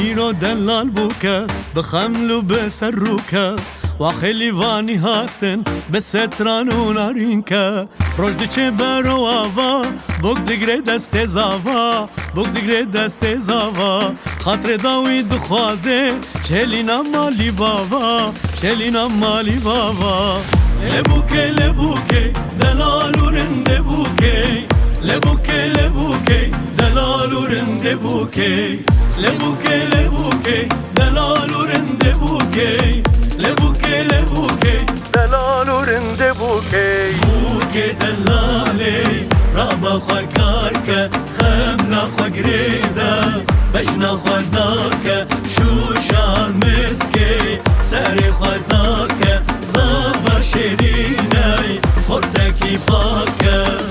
میرو دلال بوکه بخملو بسروکه وخیلی وانی هاتن به ستران و نارین که روش چه برو آوا بوک دگره دست زاوا بوک دگره دست زاوا خاطر داوی دخوازه شلینا مالی بابا شلینا مالی بابا لبوکه لبوکه دلال و رنده بوکه لبوکه لبوکه دلال و رنده بوکه لبوکه لبوکه دلال و رنده بوکه لبوکه لبوکه دلال و رنده بوکه بوکه دلالی رابا خواه کار که خملا خواه گریده بجنا خواه داکه شوشان مسکه سر خواه داکه زابا شیرینه خورتکی پاکه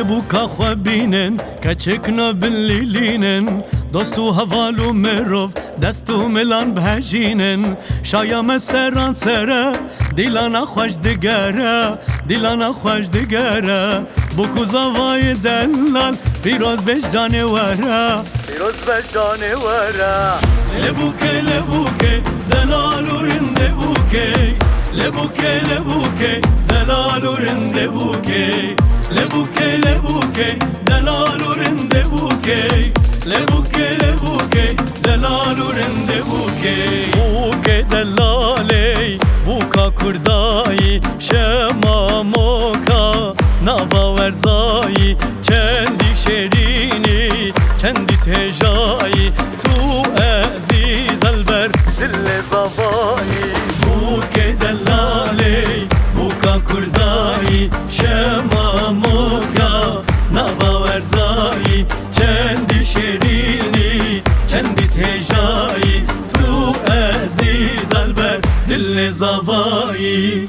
بوکا خواه بینن که چکنا بلیلینن دوستو هوالو مروف دستو ملان بهجینن شایم سران سره دیلانا خوش دگره دیلانا خوش دگره بوکو زوای دلال پیروز بش جانوره پیروز بش جانوره لبوکه لبوکه دلال و رنده بوکه لبوکه لبوکه دلال و رنده بوکه لبوکه لبوکه دلال و رنده بوکه لبوکه لبوکه دلال و رنده بوکه بوکه دلالی بوکا کردایی شما موکا نوا ورزایی چندی شیرینی چندی تجایی تو عزیز البر دل بابایی بوکه دلالی بوکا کردایی شما موکا نوا ورزایی چندی شیرینی چندی تجایی تو عزیز البر دل زبایی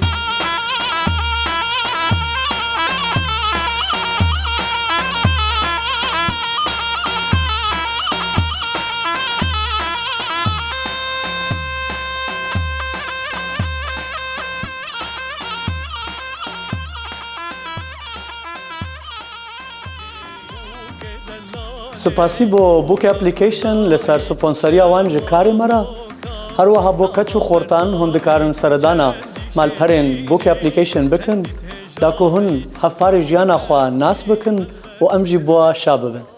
سپاسی بو بوک اپلیکیشن لسر سپانسری اوان جکاری مرا هر وها بو کچو خورتان هندکارن سردانا مال پرین بوک اپلیکیشن بکن داکو هن هفپار جیانا خواه ناس بکن و امجی بوا شاببن